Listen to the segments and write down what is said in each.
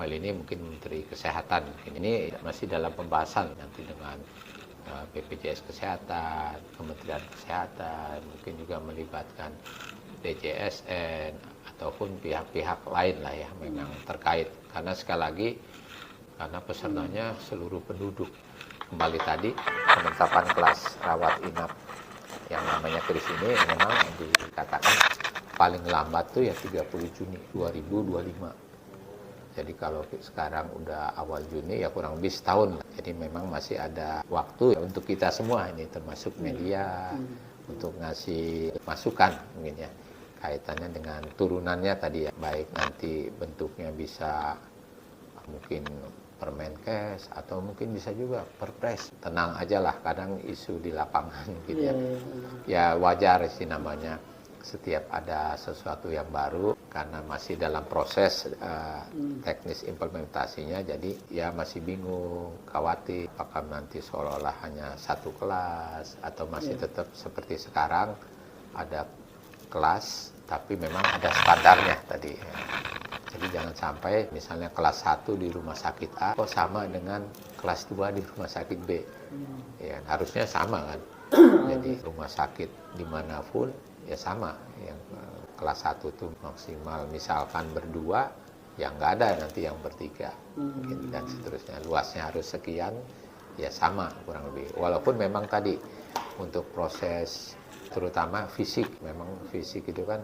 hal ini mungkin Menteri Kesehatan. Ini masih dalam pembahasan nanti dengan BPJS Kesehatan, Kementerian Kesehatan, mungkin juga melibatkan DJSN ataupun pihak-pihak lain lah ya memang terkait. Karena sekali lagi karena pesertanya seluruh penduduk. Kembali tadi penetapan kelas rawat inap yang namanya kris ini memang dikatakan paling lambat tuh ya 30 Juni 2025. Jadi kalau sekarang udah awal Juni ya kurang lebih setahun. Jadi memang masih ada waktu ya untuk kita semua ini termasuk media untuk ngasih masukan mungkin ya kaitannya dengan turunannya tadi ya. Baik nanti bentuknya bisa mungkin Permenkes atau mungkin bisa juga Perpres. Tenang aja lah, kadang isu di lapangan gitu ya. Ya wajar sih namanya. Setiap ada sesuatu yang baru karena masih dalam proses teknis implementasinya, jadi ya masih bingung, khawatir apakah nanti seolah-olah hanya satu kelas atau masih tetap seperti sekarang ada kelas tapi memang ada standarnya tadi. Jadi jangan sampai misalnya kelas 1 di rumah sakit A kok sama dengan kelas 2 di rumah sakit B. Ya, harusnya sama kan. Jadi rumah sakit dimanapun ya sama. Yang kelas 1 itu maksimal misalkan berdua, ya nggak ada nanti yang bertiga. Dan seterusnya. Luasnya harus sekian, ya sama kurang lebih. Walaupun memang tadi untuk proses terutama fisik, memang fisik itu kan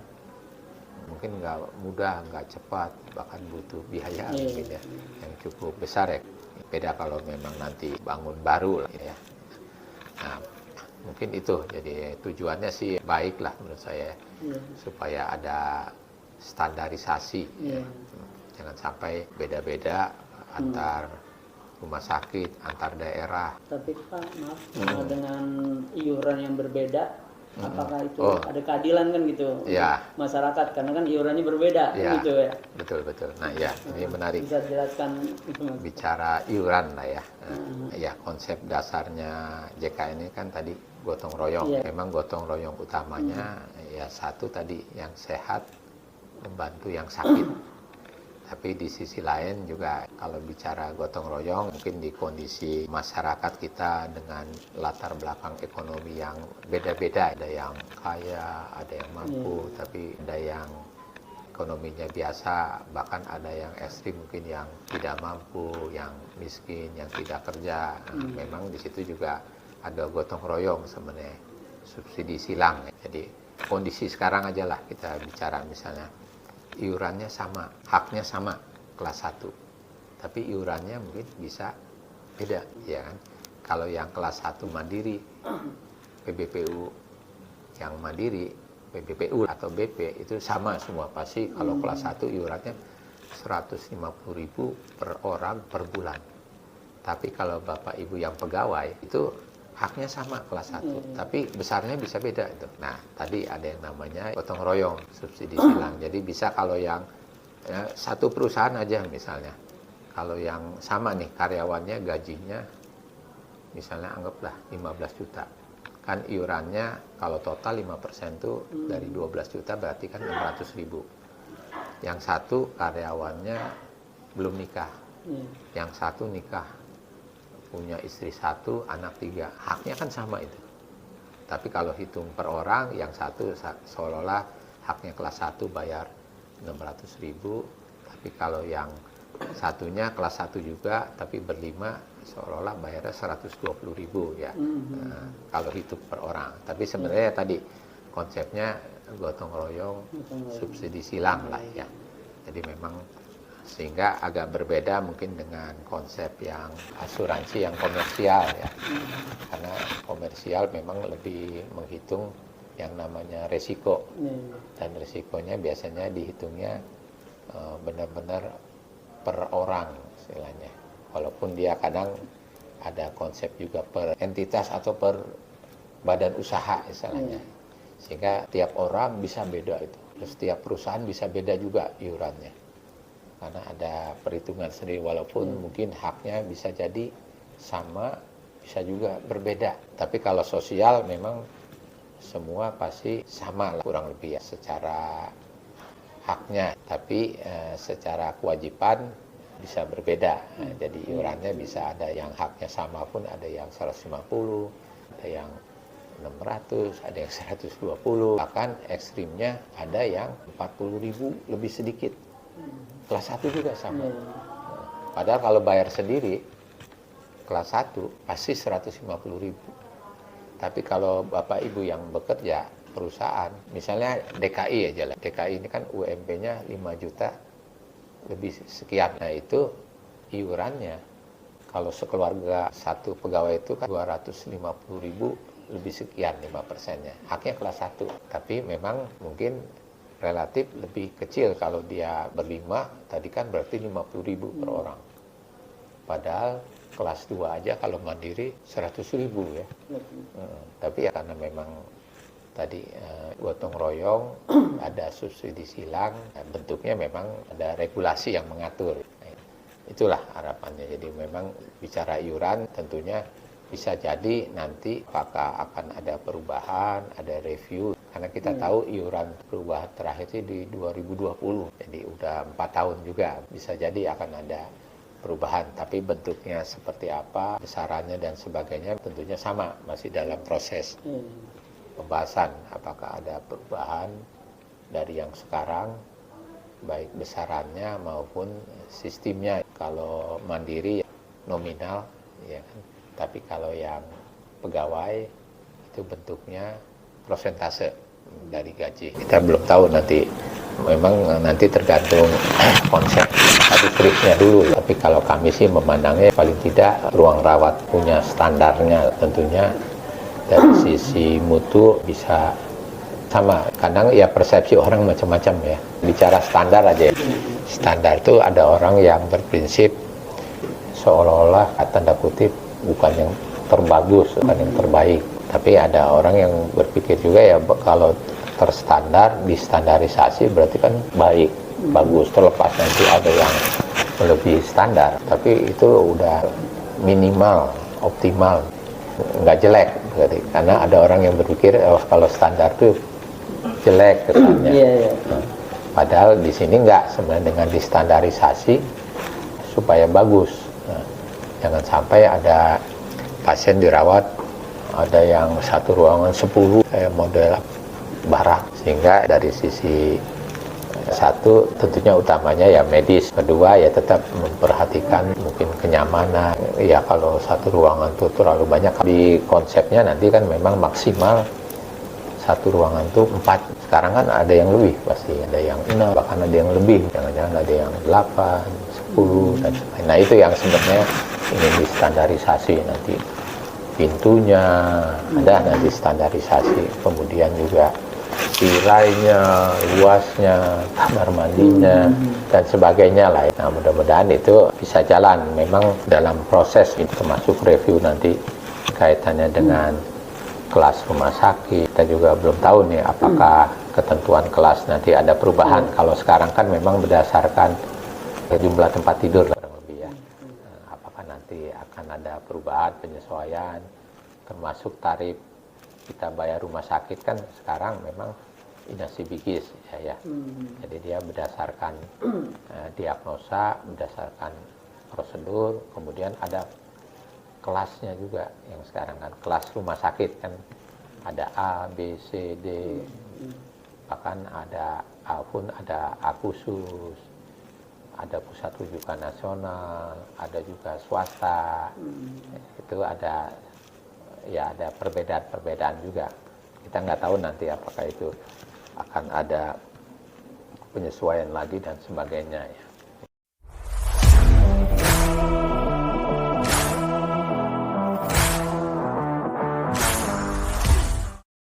mungkin nggak mudah, nggak cepat, bahkan butuh biaya mungkin ya yang cukup besar ya. Beda kalau memang nanti bangun baru lah ya. Nah, mungkin itu. Jadi tujuannya sih baik lah menurut saya supaya ada standarisasi ya. Jangan sampai beda-beda antar rumah sakit, antar daerah. Tapi Pak, maaf, dengan iuran yang berbeda, apakah itu ada keadilan kan gitu masyarakat, karena kan iurannya berbeda gitu ya. Betul. Nah ya, ini menarik. Bisa jelaskan itu, Mas? Bicara iuran lah ya. Ya konsep dasarnya JK ini kan tadi gotong royong. Memang gotong royong utamanya ya satu tadi yang sehat membantu yang sakit. Tapi di sisi lain juga kalau bicara gotong royong mungkin di kondisi masyarakat kita dengan latar belakang ekonomi yang beda-beda. Ada yang kaya, ada yang mampu, tapi ada yang ekonominya biasa, bahkan ada yang ekstrim mungkin yang tidak mampu, yang miskin, yang tidak kerja. Memang di situ juga ada gotong royong sebenarnya, subsidi silang. Jadi kondisi sekarang aja lah kita bicara misalnya. Iurannya sama, haknya sama kelas 1. Tapi iurannya mungkin bisa beda, ya kan? Kalau yang kelas 1 mandiri, PBPU yang mandiri, PBPU atau BP itu sama semua. Pasti kalau kelas 1 iurannya 150.000 per orang per bulan. Tapi kalau Bapak Ibu yang pegawai itu haknya sama kelas 1, tapi besarnya bisa beda itu. Nah, tadi ada yang namanya gotong royong, subsidi silang. Jadi bisa kalau yang satu perusahaan aja misalnya. Kalau yang sama nih karyawannya gajinya misalnya anggaplah 15 juta. Kan iurannya kalau total 5% tuh dari 12 juta berarti kan 600.000. Yang satu karyawannya belum nikah. Yang satu nikah. Punya istri 1, anak 3, haknya kan sama itu. Tapi kalau hitung per orang, yang satu seolah-olah haknya kelas 1 bayar 600.000, tapi kalau yang satunya kelas 1 juga, tapi berlima, seolah-olah bayarnya 120.000 ya. Kalau hitung per orang. Tapi sebenarnya tadi konsepnya gotong royong, subsidi silang lah ya. Jadi memang sehingga agak berbeda mungkin dengan konsep yang asuransi yang komersial ya. Karena komersial memang lebih menghitung yang namanya resiko. Dan resikonya biasanya dihitungnya benar-benar per orang istilahnya. Walaupun dia kadang ada konsep juga per entitas atau per badan usaha istilahnya. Sehingga tiap orang bisa beda itu. Terus tiap perusahaan bisa beda juga iurannya. Karena ada perhitungan sendiri, walaupun mungkin haknya bisa jadi sama, bisa juga berbeda. Tapi kalau sosial memang semua pasti sama lah, kurang lebih ya secara haknya. Tapi secara kewajiban bisa berbeda. Nah, jadi iurannya bisa ada yang haknya sama pun ada yang 150, ada yang 600, ada yang 120, bahkan ekstrimnya ada yang 40.000 lebih sedikit. Kelas 1 juga sama. Padahal kalau bayar sendiri kelas 1 pasti 150.000. Tapi kalau Bapak Ibu yang bekerja perusahaan, misalnya DKI aja lah. DKI ini kan UMP-nya 5 juta lebih sekian. Nah itu iurannya kalau sekeluarga satu pegawai itu kan 250.000 lebih sekian 5%-nya. Haknya kelas 1. Tapi memang mungkin relatif lebih kecil kalau dia berlima, tadi kan berarti 50.000 per orang. Padahal kelas 2 aja kalau mandiri 100.000 ya. Tapi ya karena memang tadi gotong royong, ada subsidi silang, bentuknya memang ada regulasi yang mengatur. Itulah harapannya. Jadi memang bicara iuran tentunya bisa jadi nanti apakah akan ada perubahan, ada review. Karena kita tahu iuran perubahan terakhir itu di 2020, jadi udah 4 tahun juga. Bisa jadi akan ada perubahan, tapi bentuknya seperti apa, besarannya dan sebagainya tentunya sama, masih dalam proses pembahasan apakah ada perubahan dari yang sekarang, baik besarannya maupun sistemnya. Kalau mandiri nominal, ya kan. Tapi kalau yang pegawai itu bentuknya persentase dari gaji. Kita belum tahu nanti, memang nanti tergantung konsep strict-nya dulu. Tapi kalau kami sih memandangnya paling tidak ruang rawat punya standarnya, tentunya dari sisi mutu bisa sama. Kadang ya persepsi orang macam-macam ya. Bicara standar aja. Standar itu ada orang yang berprinsip seolah-olah tanda kutip bukan yang terbagus, bukan yang terbaik. Tapi ada orang yang berpikir juga ya kalau terstandar, distandarisasi berarti kan baik, bagus. Terlepas nanti ada yang melebihi standar, tapi itu udah minimal, optimal, nggak jelek berarti. Karena ada orang yang berpikir kalau standar itu jelek kesannya. Nah, padahal di sini nggak, sebenarnya dengan distandarisasi supaya bagus. Nah, jangan sampai ada pasien dirawat ada yang satu ruangan 10 kayak model barak, sehingga dari sisi satu tentunya utamanya ya medis, kedua ya tetap memperhatikan mungkin kenyamanan. Ya kalau satu ruangan itu terlalu banyak, di konsepnya nanti kan memang maksimal satu ruangan itu 4. Sekarang kan ada yang lebih, pasti ada yang 6, bahkan ada yang lebih, jangan-jangan ada yang 8, 10 dan sebagainya. Nah itu yang sebenarnya ingin distandarisasi nanti. Pintunya ada nanti standarisasi, kemudian juga tirainya, luasnya, kamar mandinya dan sebagainya lah. Nah mudah-mudahan itu bisa jalan. Memang dalam proses itu termasuk review nanti kaitannya dengan kelas rumah sakit. Kita juga belum tahu nih apakah ketentuan kelas nanti ada perubahan. Kalau sekarang kan memang berdasarkan jumlah tempat tidur kurang lebih ya. Apakah nanti akan ada perubahan, penyesuaian, termasuk tarif kita bayar rumah sakit kan sekarang memang inasibikis ya. Jadi dia berdasarkan diagnosa, berdasarkan prosedur, kemudian ada kelasnya juga yang sekarang kan kelas rumah sakit kan ada A, B, C, D, bahkan ada A pun ada A khusus, ada pusat rujukan nasional, ada juga swasta. Itu ada ya ada perbedaan-perbedaan juga. Kita nggak tahu nanti apakah itu akan ada penyesuaian lagi dan sebagainya ya.